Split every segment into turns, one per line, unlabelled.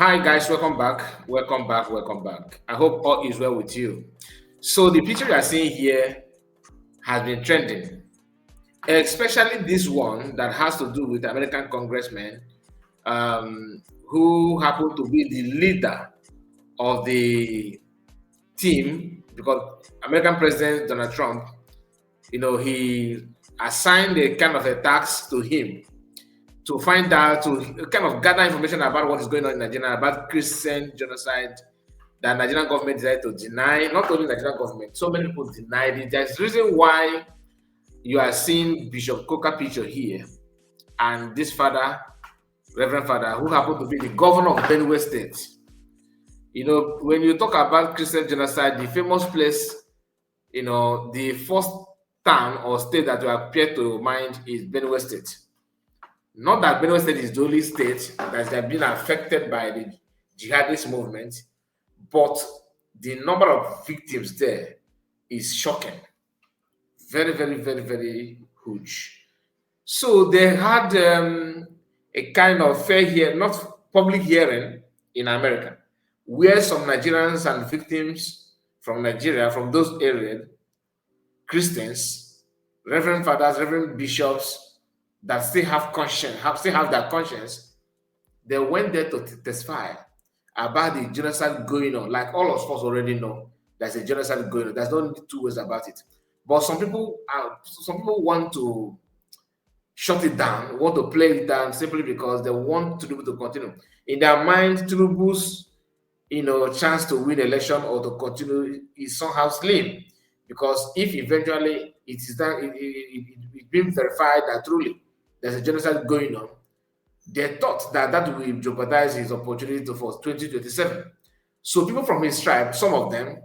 Hi guys, welcome back. Welcome back. Welcome back. I hope all is well with you. So the picture you are seeing here has been trending, especially this one that has to do with American congressman who happened to be the leader of the team because American President Donald Trump, he assigned a kind of a task to him to find out, to kind of gather information about what is going on in Nigeria, about Christian genocide that Nigerian government decided to deny. Not only Nigerian government, so many people denied it. There's reason why you are seeing Bishop Coker picture here, and this father, Reverend Father, who happened to be the governor of Benue State. When you talk about Christian genocide, the famous place, the first town or state that will appear to mind is Benue State. Not that Benue State is the only state that has been affected by the jihadist movement, but the number of victims there is shocking. Very, very, very, very huge. So they had a kind of fair hearing, not public hearing in America, where some Nigerians and victims from Nigeria, from those areas, Christians, Reverend Fathers, Reverend Bishops, that still have conscience, still have that conscience, they went there to testify about the genocide going on. Like all of us already know, there's a genocide going on. There's no two ways about it. But some people want to shut it down, want to play it down simply because they want Tinubu to continue. In their mind, Tinubu's chance to win election or to continue is somehow slim. Because if eventually it is done, it's been verified that truly there's a genocide going on, they thought that will jeopardize his opportunity for 2027. So people from his tribe, some of them,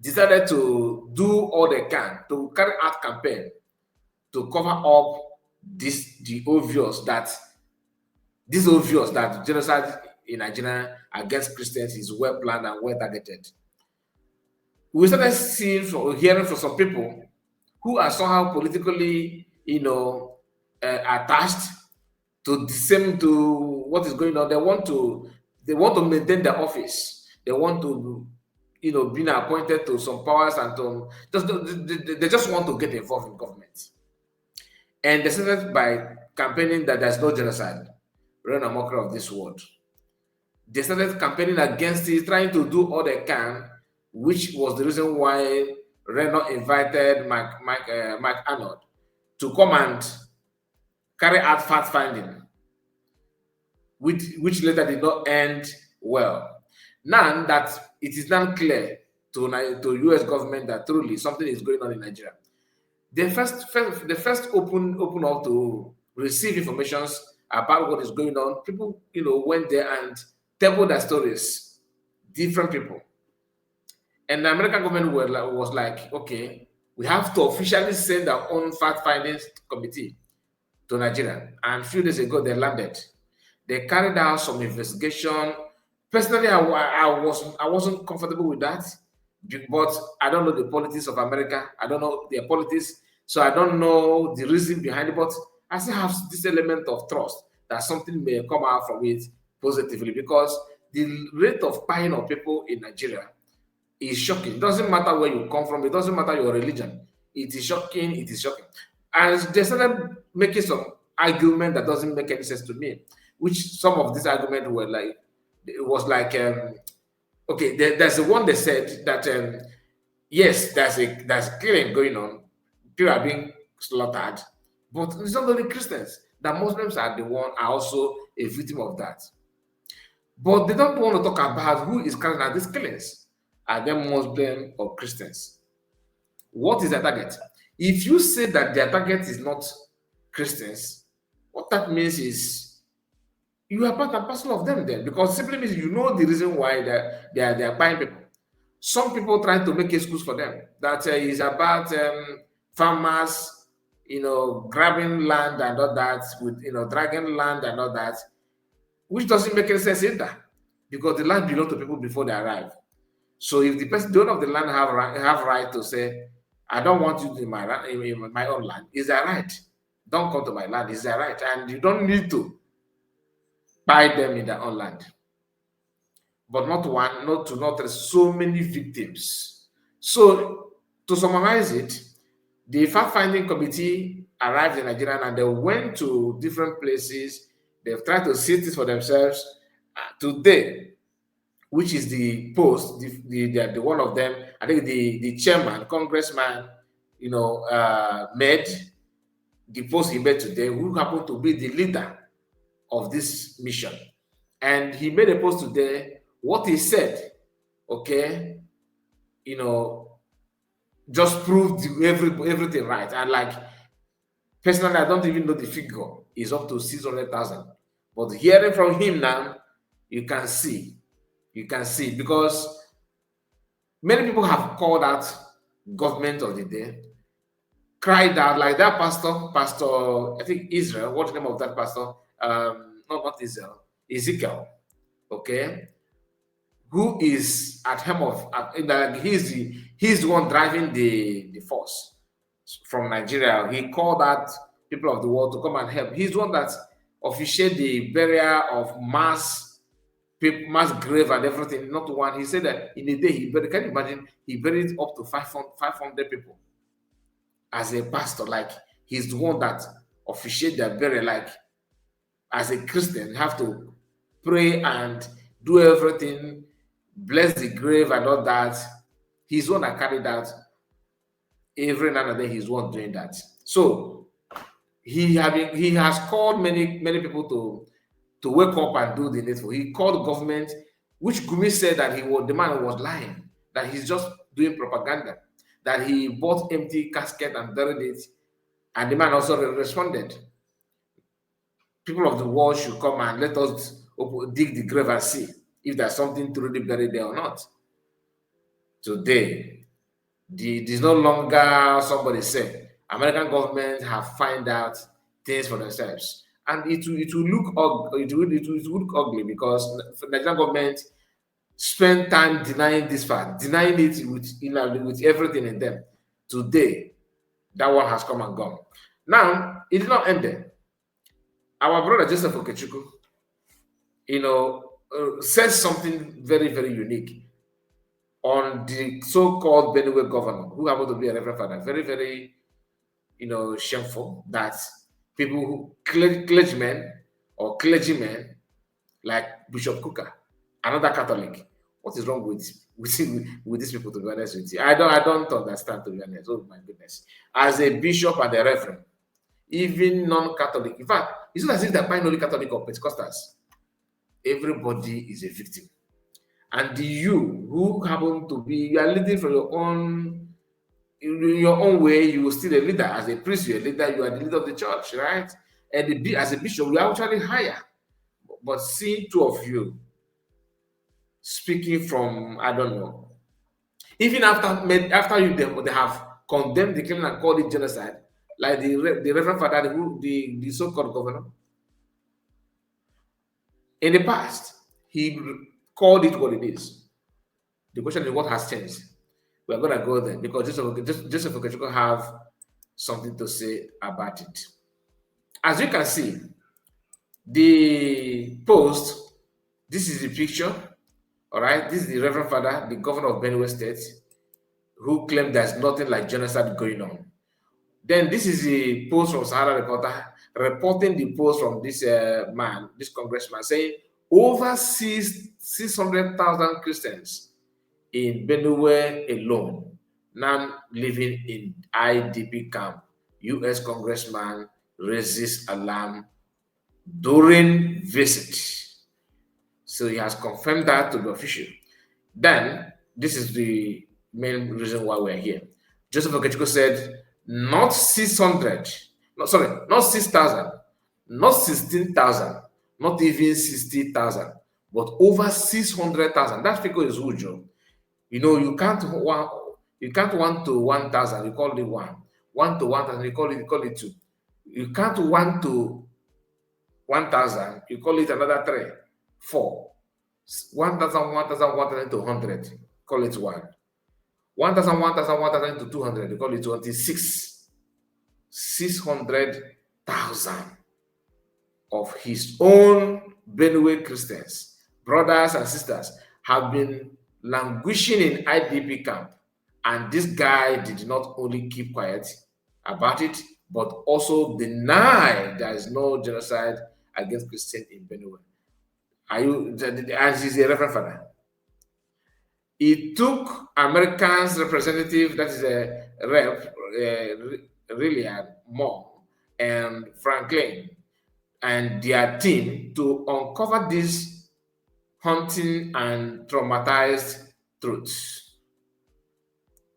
decided to do all they can to carry out campaign to cover up this obvious that genocide in Nigeria against Christians is well planned and well targeted. We started hearing from some people who are somehow politically, attached to what is going on. They want to maintain their office. They want to, being appointed to some powers and they just want to get involved in government. And they started by campaigning that there's no genocide, run a mockery of this word. They started campaigning against it, trying to do all they can, which was the reason why Reno invited Mike Arnold to come and carry out fact finding, which later did not end well. Now that it is now clear to US government that truly something is going on in Nigeria, they first open up to receive information about what is going on. People, went there and tell their stories, different people. And the American government was like, okay, we have to officially send our own fact findings committee to Nigeria. And a few days ago, they landed. They carried out some investigation. Personally, I wasn't comfortable with that, but I don't know the politics of America. I don't know their politics, so I don't know the reason behind it. But I still have this element of trust that something may come out from it positively, because the rate of buying of people in Nigeria is shocking. It doesn't matter where you come from. It doesn't matter your religion. It is shocking. It is shocking. And they started making some argument that doesn't make any sense to me, which some of these arguments were like, it was like, okay, there's the one they said that, yes, there's killing going on. People are being slaughtered, but it's not only Christians. That Muslims are also a victim of that. But they don't want to talk about who is carrying out these killings. Are they Muslim or Christians? What is their target? If you say that their target is not Christians, what that means is you are part and parcel of them then, because simply means you know the reason why they are buying people. Some people try to make excuse for them that is about farmers, grabbing land and all that, with dragging land and all that, which doesn't make any sense either, because the land belongs to people before they arrive. So if the owner of the land have right to say, I don't want you in my own land, is that right? Don't come to my land, is that right? And you don't need to buy them in their own land. but not one, not two, not three, so many victims. So, to summarize it, the fact-finding committee arrived in Nigeria and they went to different places. They've tried to see this for themselves. Today, which is the post, the one of them, I think the chairman, congressman, made the post he made today, who happened to be the leader of this mission. And he made a post today. What he said, okay, just proved everything right. And like, personally, I don't even know the figure. It's up to 600,000. But hearing from him now, you can see. Because many people have called out government of the day, cried out like that pastor, I think Israel, what's the name of that pastor? No, not Israel, Ezekiel, okay, who is at helm of, he's the one driving the force from Nigeria. He called out people of the world to come and help. He's the one that officiated the burial of mass grave and everything, not one. He said that in a day he buried, can you imagine, he buried up to 500 people as a pastor. Like, he's the one that officiated their burial. Like, as a Christian, you have to pray and do everything, bless the grave and all that. He's the one that carried out every now and then. He's the one doing that. So he has called many people to wake up and do the needful. He called government, which Gumi said that the man was lying, that he's just doing propaganda, that he bought empty casket and buried it, and the man also responded, people of the world should come and let us dig the grave and see if there's something truly buried there or not. Today, there's no longer somebody say American government have find out things for themselves, and it will look ugly because the Nigerian government spend time denying this fact, denying it with everything in them. Today, that one has come and gone. Now, it did not end there. Our brother Joseph Okechukwu, says something very, very unique on the so-called Benue governor, who happened to be a reverend father. Very, very, shameful that people clergymen or clergymen like Bishop Kuka, another Catholic. What is wrong with these people, to be honest with you? I don't understand, to be honest. Oh my goodness. As a bishop and a reverend, even non-Catholic, in fact, it's not as if they're buying only Catholic or Pentecostals. Everybody is a victim. And you who happen to be, you are leading from your own way, you are still a leader. As a priest, you're a leader, you are the leader of the church, right? And as a bishop, we are actually higher. But seeing two of you speaking from, I don't know, even after you they have condemned the killing and called it genocide, like the Reverend Father, the so-called governor. In the past, he called it what it is. The question is, what has changed? We're going to go there because Joseph Okechukwu have something to say about it. As you can see, the post, this is the picture, all right? This is the Reverend Father, the governor of Benue State, who claimed there's nothing like genocide going on. Then this is the post from Sahara Reporter, reporting the post from this this congressman, saying over 600,000 Christians in Benue alone now living in IDP camp. U.S. congressman raises alarm during visit. So he has confirmed that to be official. Then this is the main reason why we're here. Joseph Okechukwu said, not 600, not 6,000, not 16,000, not even 60,000, but over 600,000. That figure is huge. You can't want to 1,000, you call it one. 1 to 1,000, you call it two. You can't 1 to 1,000, you call it another 3, 4. 1,000, 1,000, 1,000 to 100, call it 1. 1,000, 1,000, 1,000 to 200, you call it 26. 600,000 of his own Benue Christians, brothers and sisters, have been languishing in IDP camp. And this guy did not only keep quiet about it, but also deny there is no genocide against Christians in Benue. Are you, as he's a Reverend Father? It took Americans representative, that is a rep, really Mom and Franklin and their team to uncover these haunting and traumatized truths.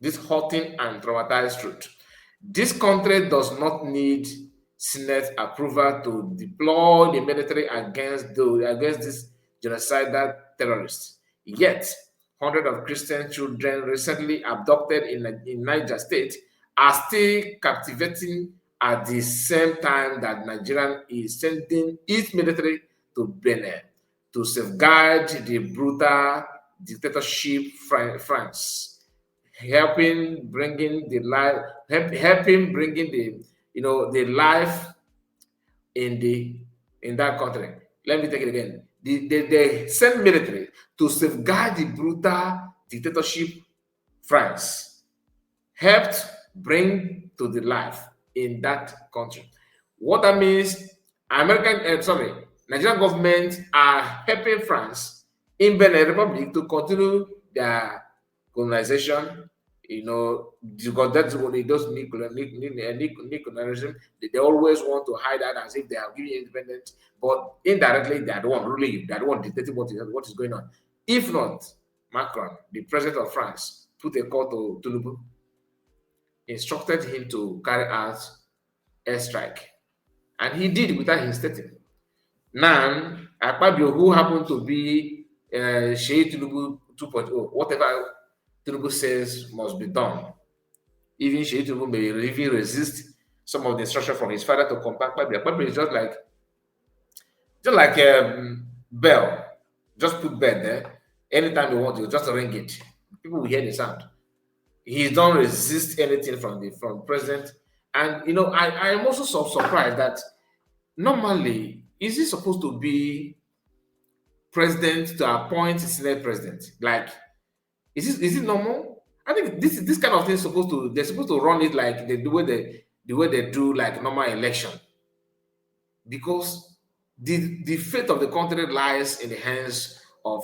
This haunting and traumatized truth. This country does not need Senate approval to deploy the military against these genocidal terrorists. Yet, hundreds of Christian children recently abducted in Niger State are still captivating at the same time that Nigeria is sending its military to Benin to safeguard the brutal dictatorship France, helping bringing the life in that country. Let me take it again. They send military to safeguard the brutal dictatorship France, helped bring to the life in that country. What that means, Nigerian government are helping France in Benin Republic to continue their colonization. Because that's what it does. Colonialism. They always want to hide that as if they are giving independence, but indirectly they are the one ruling you. They are the one dictating what is going on. If not, Macron, the president of France, put a call to Tinubu, instructed him to carry out airstrike, and he did without hesitating. Now, Akpabio, who happened to be Sheikh Tinubu 2.0, whatever Tinubu says must be done. Even Sheikh Tinubu may even resist some of the instruction from his father to compact Akpabio. Akpabio is just like bell. Just put bell there. Anytime you want to, just ring it. People will hear the sound. He don't resist anything from the president. And I am also so surprised that normally, is he supposed to be president to appoint Senate president? Like, is it normal? I think this kind of thing they're supposed to run it like the way they do like normal election, because the fate of the country lies in the hands of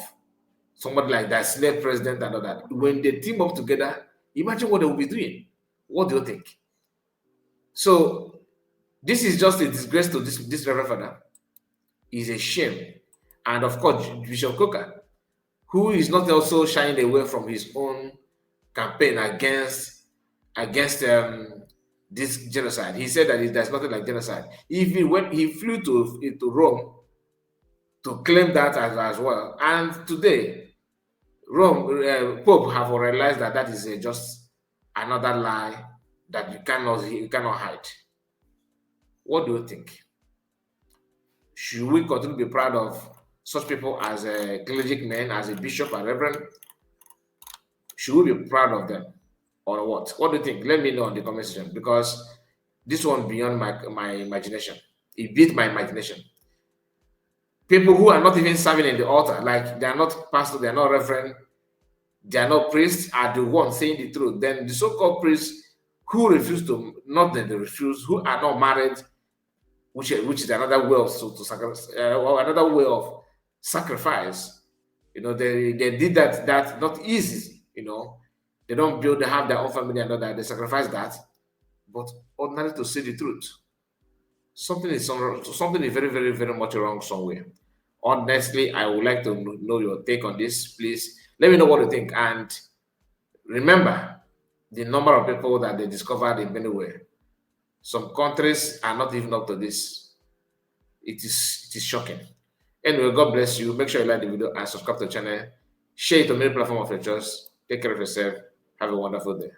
somebody like that, Senate president and all that. When they team up together, imagine what they will be doing. What do you think? So this is just a disgrace to this Reverend Father. It's a shame. And of course, Bishop Coker, who is not also shying away from his own campaign against this genocide. He said that there's nothing like genocide. Even when he flew to Rome to claim that as well. And today, Pope have realized that is just another lie that you cannot hide. What do you think? Should we continue to be proud of such people as a clergyman, as a bishop and reverend? Should we be proud of them or what? What do you think? Let me know in the comment section, because this one beyond my imagination. It beat my imagination. People who are not even serving in the altar, like they are not pastor, they are not reverend, they are not priests, are the ones saying the truth. Then the so-called priests who refuse to, not that they refuse, who are not married, which is another way of sacrifice, or another way of sacrifice. They did that not easy. They don't build, they have their own family and all that. They sacrifice that, but ordinarily to say the truth, something is very, very, very much wrong somewhere. Honestly, I would like to know your take on this. Please let me know what you think, and remember the number of people that they discovered in Benue. Some countries are not even up to this. It is shocking. Anyway, God bless you. Make sure you like the video and subscribe to the channel. Share it on any platform of your choice. Take care of yourself. Have a wonderful day.